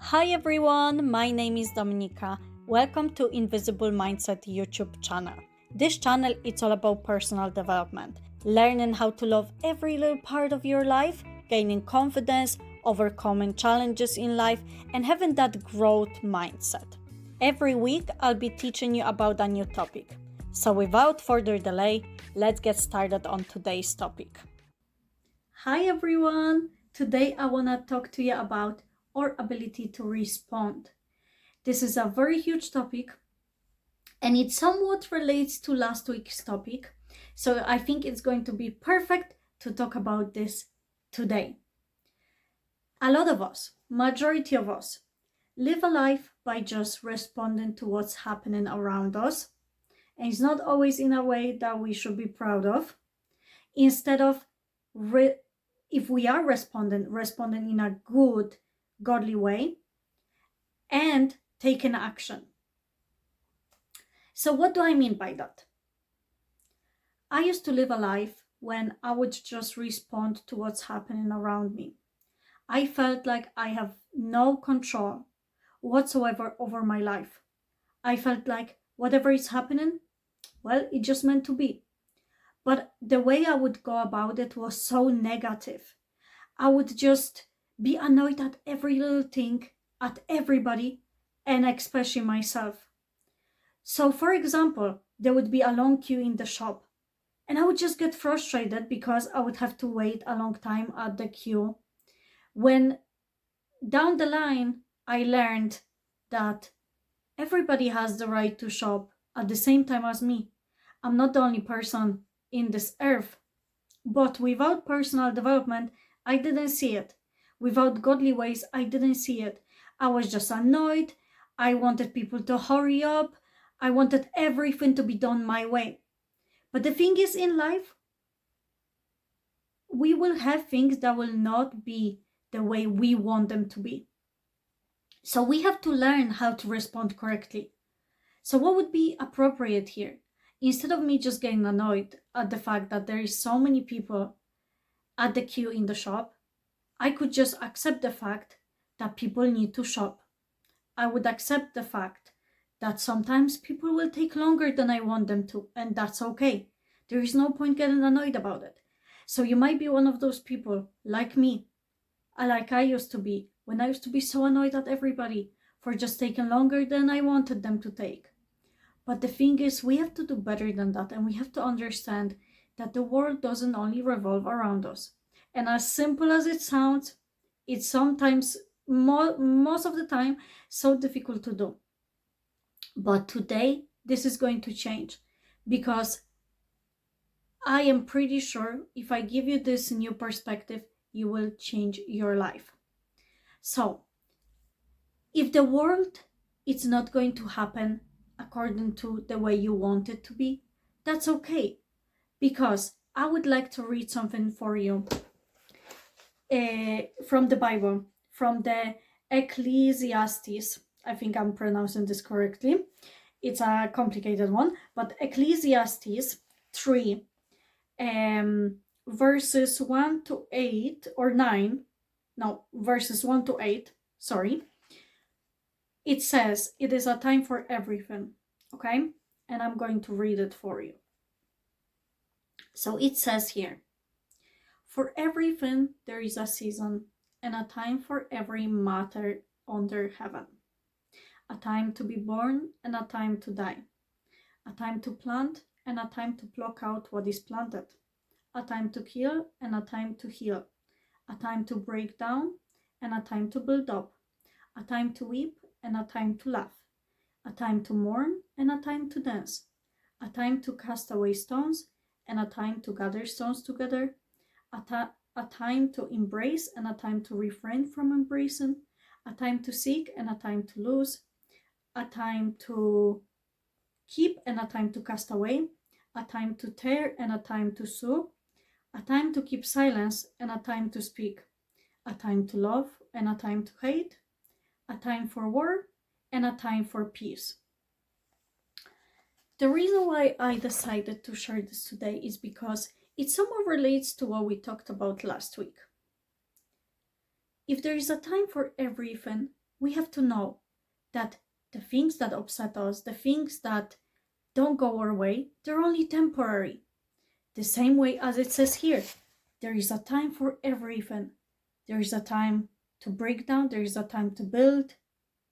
Hi everyone, my name is Dominika. Welcome to Invisible Mindset YouTube channel. This channel is all about personal development, learning how to love every little part of your life, gaining confidence, overcoming challenges in life, and having that growth mindset. Every week I'll be teaching you about a new topic. So without further delay, let's get started on today's topic. Hi everyone! Today I want to talk to you about our ability to respond. This is a very huge topic and it somewhat relates to last week's topic. So I think it's going to be perfect to talk about this today. A lot of us, majority of us, live a life by just responding to what's happening around us. And it's not always in a way that we should be proud of. Instead of if we are responding in a good, godly way and taking action. So what do I mean by that? I used to live a life when I would just respond to what's happening around me. I felt like I have no control whatsoever over my life. I felt like whatever is happening, well, it just meant to be. But the way I would go about it was so negative. I would just be annoyed at every little thing, at everybody, and especially myself. So, for example, there would be a long queue in the shop, and I would just get frustrated because I would have to wait a long time at the queue. When down the line, I learned that everybody has the right to shop at the same time as me. I'm not the only person in this earth. But without personal development, I didn't see it. Without godly ways, I didn't see it. I was just annoyed. I wanted people to hurry up. I wanted everything to be done my way. But the thing is, in life, we will have things that will not be the way we want them to be. So we have to learn how to respond correctly. So what would be appropriate here? Instead of me just getting annoyed at the fact that there is so many people at the queue in the shop, I could just accept the fact that people need to shop. I would accept the fact that sometimes people will take longer than I want them to, and that's okay. There is no point getting annoyed about it. So you might be one of those people, like me, like I used to be, when I used to be so annoyed at everybody for just taking longer than I wanted them to take. But the thing is, we have to do better than that, and we have to understand that the world doesn't only revolve around us. And as simple as it sounds, it's sometimes, most of the time, so difficult to do. But today, this is going to change because I am pretty sure if I give you this new perspective, you will change your life. So, if the world is not going to happen according to the way you want it to be, that's okay. Because I would like to read something for you from the Bible, from the Ecclesiastes. I think I'm pronouncing this correctly. It's a complicated one, but Ecclesiastes 3, verses 1 to 8 or 9, no, verses 1 to 8, sorry. It says, it is a time for everything, okay? And I'm going to read it for you. So it says here, for everything there is a season and a time for every matter under heaven. A time to be born and a time to die. A time to plant and a time to pluck out what is planted. A time to kill and a time to heal. A time to break down and a time to build up. A time to weep and a time to laugh. A time to mourn and a time to dance. A time to cast away stones and a time to gather stones together. A time to embrace and a time to refrain from embracing. A time to seek and a time to lose. A time to keep and a time to cast away. A time to tear and a time to sew. A time to keep silence and a time to speak. A time to love and a time to hate. A time for war and a time for peace. The reason why I decided to share this today is because it somewhat relates to what we talked about last week. If there is a time for everything, we have to know that the things that upset us, the things that don't go our way, they're only temporary. The same way as it says here, there is a time for everything. There is a time to break down, there is a time to build,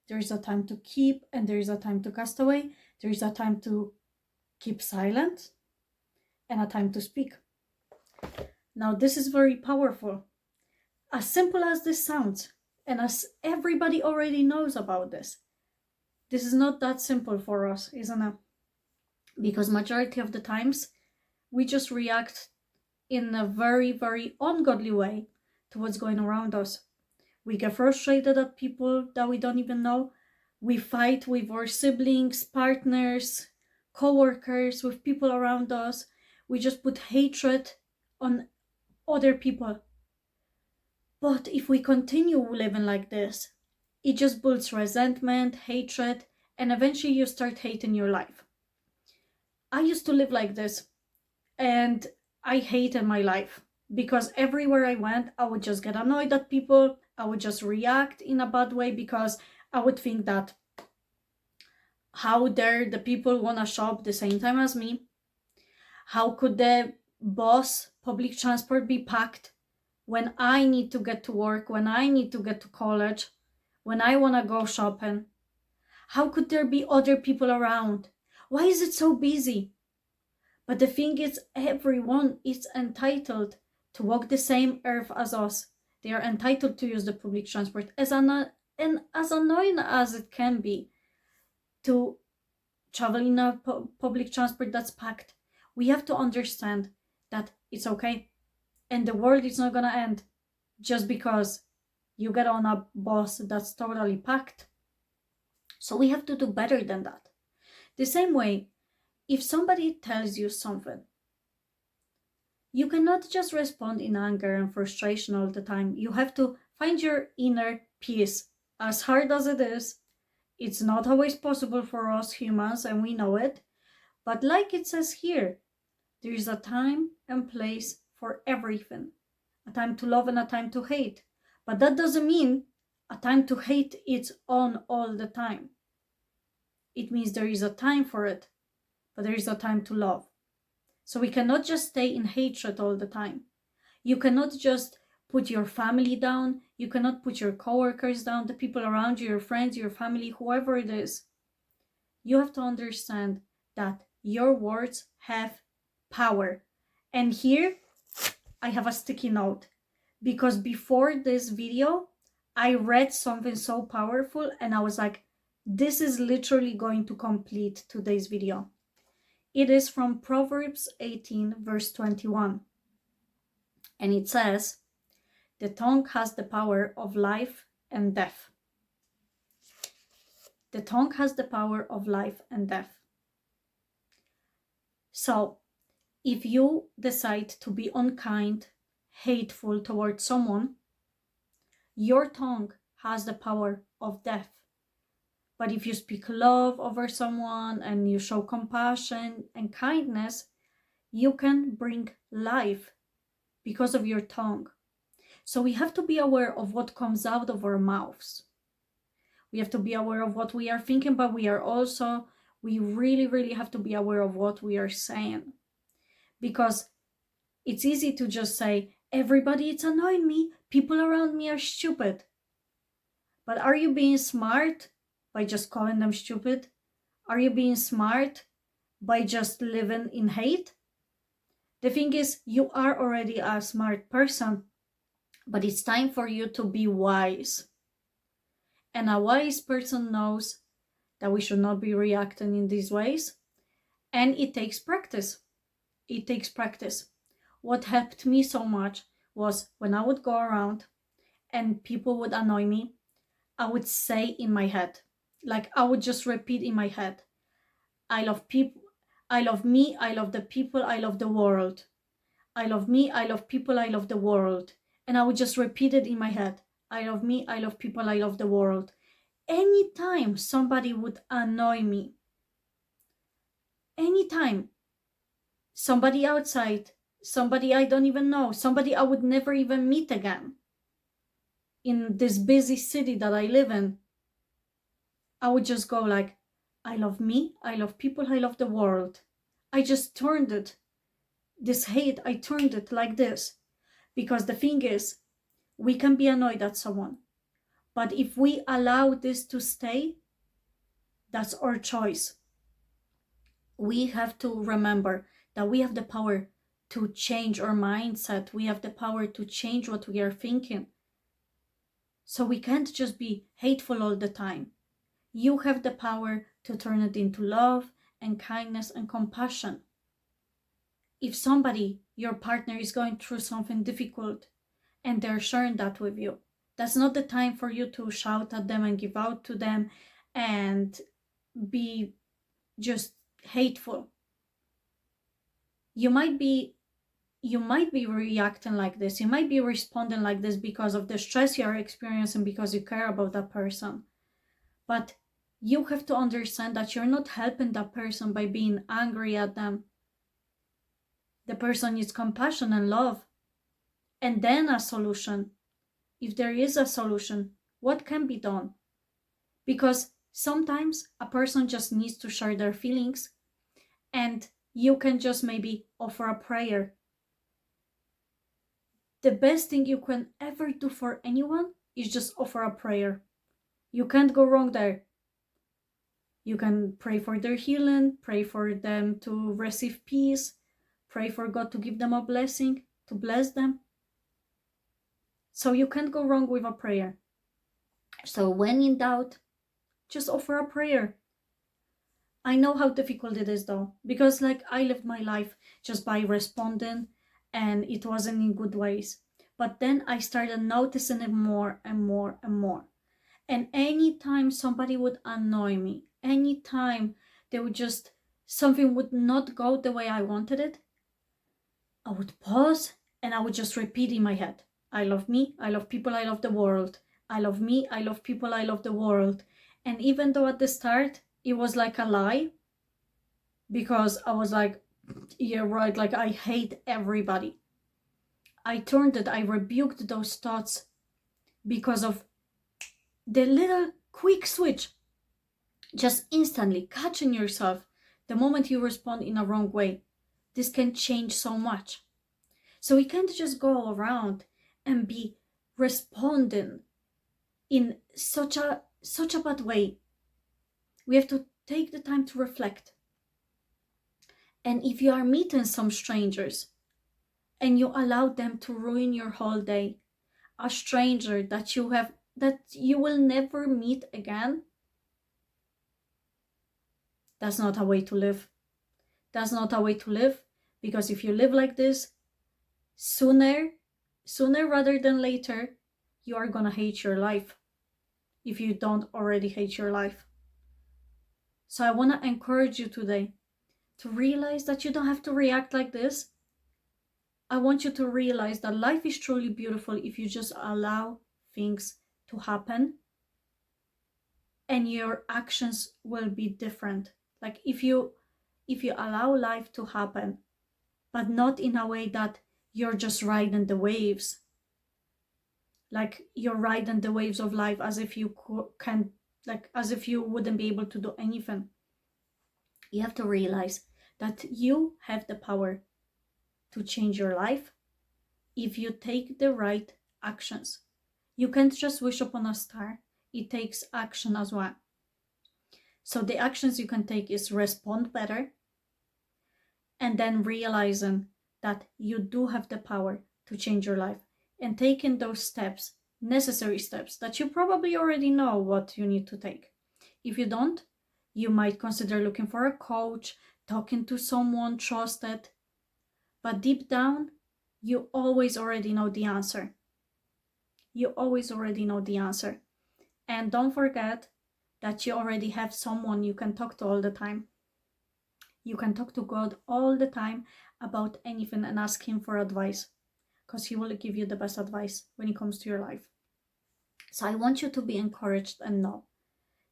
there is a time to keep, and there is a time to cast away. There is a time to keep silent and a time to speak. Now, this is very powerful. As simple as this sounds, and as everybody already knows about this is not that simple for us, isn't it? Because majority of the times, we just react in a very, very ungodly way to what's going around us. We get frustrated at people that we don't even know. We fight with our siblings, partners, co-workers, with people around us. We just put hatred on other people. But if we continue living like this, it just builds resentment, hatred, and eventually you start hating your life. I used to live like this, and I hated my life because everywhere I went, I would just get annoyed at people. I would just react in a bad way because I would think that how dare the people want to shop the same time as me? How could the bus public transport be packed when I need to get to work, when I need to get to college, when I want to go shopping? How could there be other people around? Why is it so busy? But the thing is, everyone is entitled to walk the same earth as us. They are entitled to use the public transport, as annoying as it can be to travel in a public transport that's packed. We have to understand that it's okay, and the world is not gonna end just because you get on a bus that's totally packed. So we have to do better than that. The same way, if somebody tells you something, you cannot just respond in anger and frustration all the time. You have to find your inner peace. As hard as it is, it's not always possible for us humans, and we know it. But like it says here, there is a time and place for everything. A time to love and a time to hate. But that doesn't mean a time to hate is on all the time. It means there is a time for it, but there is a time to love. So we cannot just stay in hatred all the time. You cannot just put your family down. You cannot put your coworkers down, the people around you, your friends, your family, whoever it is. You have to understand that your words have power. And here I have a sticky note, because before this video, I read something so powerful and I was like, this is literally going to complete today's video. It is from Proverbs 18, verse 21. And it says, the tongue has the power of life and death. The tongue has the power of life and death. So, if you decide to be unkind, hateful towards someone, your tongue has the power of death. But if you speak love over someone and you show compassion and kindness, you can bring life because of your tongue. So we have to be aware of what comes out of our mouths. We have to be aware of what we are thinking, but we really, really have to be aware of what we are saying. Because it's easy to just say, everybody, it's annoying me, people around me are stupid. But are you being smart by just calling them stupid? Are you being smart by just living in hate? The thing is, you are already a smart person, but it's time for you to be wise. And a wise person knows that we should not be reacting in these ways. And it takes practice. It takes practice. What helped me so much was when I would go around and people would annoy me, I would say in my head, like I would just repeat in my head, I love people, I love me, I love the people, I love the world. I love me, I love people, I love the world. And I would just repeat it in my head. I love me, I love people, I love the world. Anytime somebody would annoy me, anytime somebody outside, somebody I don't even know, somebody I would never even meet again in this busy city that I live in, I would just go like, I love me, I love people, I love the world. I just turned it, this hate, I turned it like this. Because the thing is, we can be annoyed at someone, but if we allow this to stay, that's our choice. We have to remember that we have the power to change our mindset. We have the power to change what we are thinking. So we can't just be hateful all the time. You have the power to turn it into love and kindness and compassion. If somebody, your partner, is going through something difficult and they're sharing that with you, that's not the time for you to shout at them and give out to them and be just hateful. You might be reacting like this. You might be responding like this because of the stress you are experiencing, because you care about that person. But you have to understand that you're not helping that person by being angry at them. The person needs compassion and love. And then a solution. If there is a solution, what can be done? Because sometimes a person just needs to share their feelings, and you can just maybe offer a prayer. The best thing you can ever do for anyone is just offer a prayer. You can't go wrong there. You can pray for their healing, pray for them to receive peace, pray for God to give them a blessing, to bless them. So you can't go wrong with a prayer. So when in doubt, just offer a prayer. I know how difficult it is though, because like I lived my life just by responding and it wasn't in good ways. But then I started noticing it more and more and more. And anytime somebody would annoy me, anytime they would just, something would not go the way I wanted it, I would pause and I would just repeat in my head, I love me, I love people, I love the world. I love me, I love people, I love the world. And even though at the start it was like a lie, because I was like, yeah, right, like I hate everybody. I turned it, I rebuked those thoughts because of the little quick switch. Just instantly catching yourself the moment you respond in a wrong way. This can change so much. So we can't just go around and be responding in such a bad way. We have to take the time to reflect. And if you are meeting some strangers and you allow them to ruin your whole day, a stranger that you will never meet again, that's not a way to live. That's not a way to live, because if you live like this, sooner rather than later, you are gonna hate your life if you don't already hate your life. So I want to encourage you today to realize that you don't have to react like this. I want you to realize that life is truly beautiful if you just allow things to happen, and your actions will be different. Like if you allow life to happen, but not in a way that you're just riding the waves. Like you're riding the waves of life as if you can, like as if you wouldn't be able to do anything. You have to realize that you have the power to change your life if you take the right actions. You can't just wish upon a star. It takes action as well. So the actions you can take is respond better, and then realizing that you do have the power to change your life, and taking those steps, necessary steps that you probably already know what you need to take. If you don't, you might consider looking for a coach, talking to someone trusted. But deep down, you always already know the answer. You always already know the answer. And don't forget that you already have someone you can talk to all the time. You can talk to God all the time about anything and ask Him for advice, because He will give you the best advice when it comes to your life. So I want you to be encouraged and know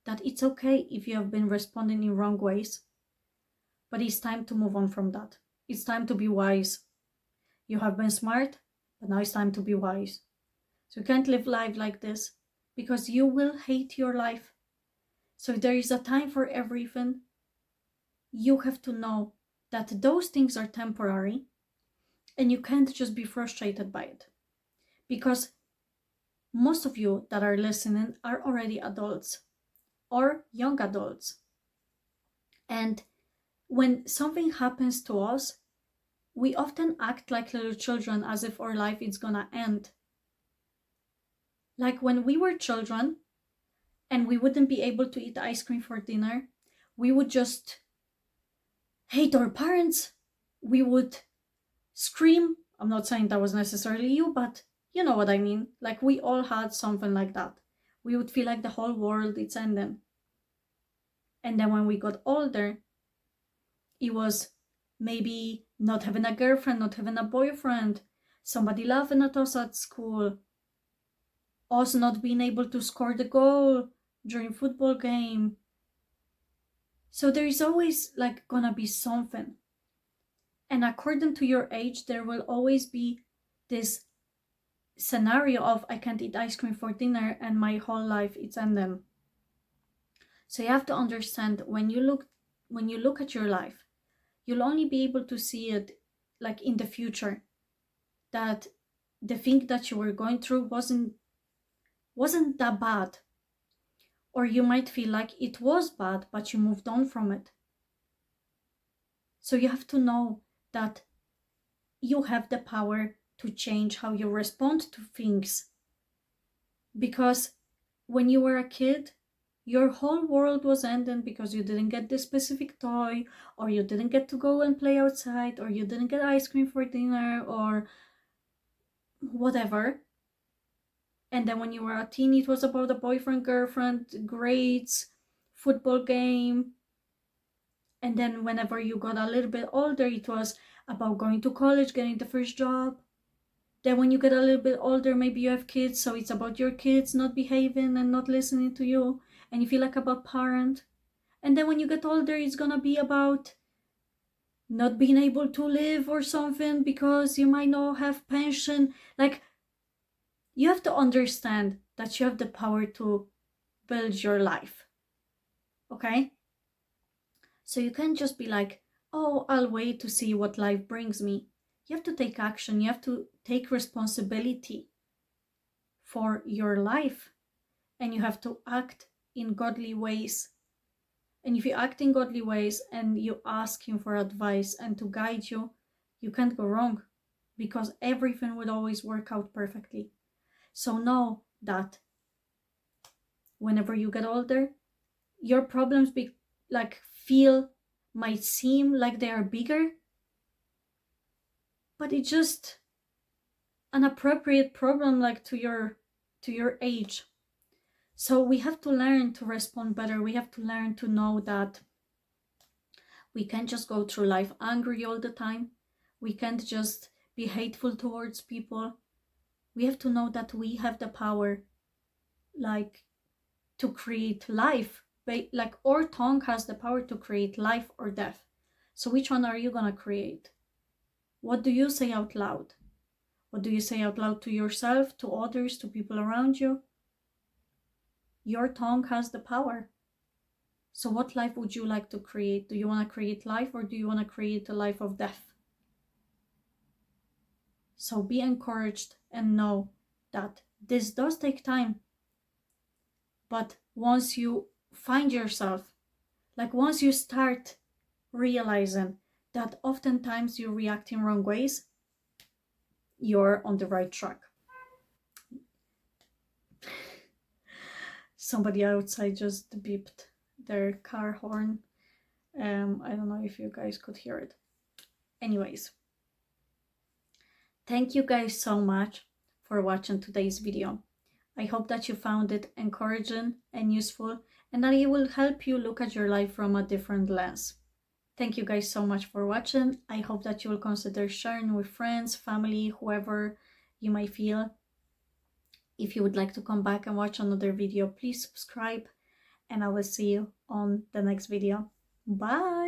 that it's okay if you have been responding in wrong ways, but it's time to move on from that. It's time to be wise. You have been smart, but now it's time to be wise. So you can't live life like this, because you will hate your life. So if there is a time for everything, you have to know that those things are temporary and you can't just be frustrated by it. Because most of you that are listening are already adults or young adults. And when something happens to us, we often act like little children as if our life is gonna end. Like when we were children and we wouldn't be able to eat ice cream for dinner, we would just hate our parents. We would scream. I'm not saying that was necessarily you, but you know what I mean. Like we all had something like that. We would feel like the whole world is ending. And then when we got older, it was maybe not having a girlfriend, not having a boyfriend, somebody laughing at us at school, us not being able to score the goal during football game. So there is always like gonna be something. And according to your age, there will always be this scenario of I can't eat ice cream for dinner and my whole life is ending. So you have to understand when you look at your life, you'll only be able to see it like in the future, that the thing that you were going through wasn't that bad. Or you might feel like it was bad, but you moved on from it. So you have to know that you have the power to change how you respond to things. Because when you were a kid, your whole world was ending because you didn't get this specific toy, or you didn't get to go and play outside, or you didn't get ice cream for dinner, or whatever. And then when you were a teen, it was about a boyfriend, girlfriend, grades, football game. And then whenever you got a little bit older, it was about going to college, getting the first job. Then when you get a little bit older, maybe you have kids, so it's about your kids not behaving and not listening to you, and you feel like a bad parent. And then when you get older, it's gonna be about not being able to live or something because you might not have pension. Like, you have to understand that you have the power to build your life. Okay? So you can't just be like, oh, I'll wait to see what life brings me. You have to take action. You have to take responsibility for your life. And you have to act in godly ways. And if you act in godly ways and you ask him for advice and to guide you, you can't go wrong, because everything will always work out perfectly. So know that whenever you get older, your problems might seem like they are bigger, but it's just an appropriate problem, like to your age. So we have to learn to respond better. We have to learn to know that we can't just go through life angry all the time. We can't just be hateful towards people. We have to know that we have the power, like, to create life. Like, our tongue has the power to create life or death. So which one are you gonna create? What do you say out loud? What do you say out loud to yourself, to others, to people around you? Your tongue has the power. So what life would you like to create? Do you want to create life, or do you want to create a life of death? So be encouraged and know that this does take time. But once you find yourself, like once you start realizing that oftentimes you react in wrong ways, you're on the right track. Somebody outside just beeped their car horn. I don't know if you guys could hear it. Anyways, thank you guys so much for watching today's video. I hope that you found it encouraging and useful, and that it will help you look at your life from a different lens. Thank you guys so much for watching. I hope that you will consider sharing with friends, family, whoever you might feel. If you would like to come back and watch another video, please subscribe, and I will see you on the next video. Bye!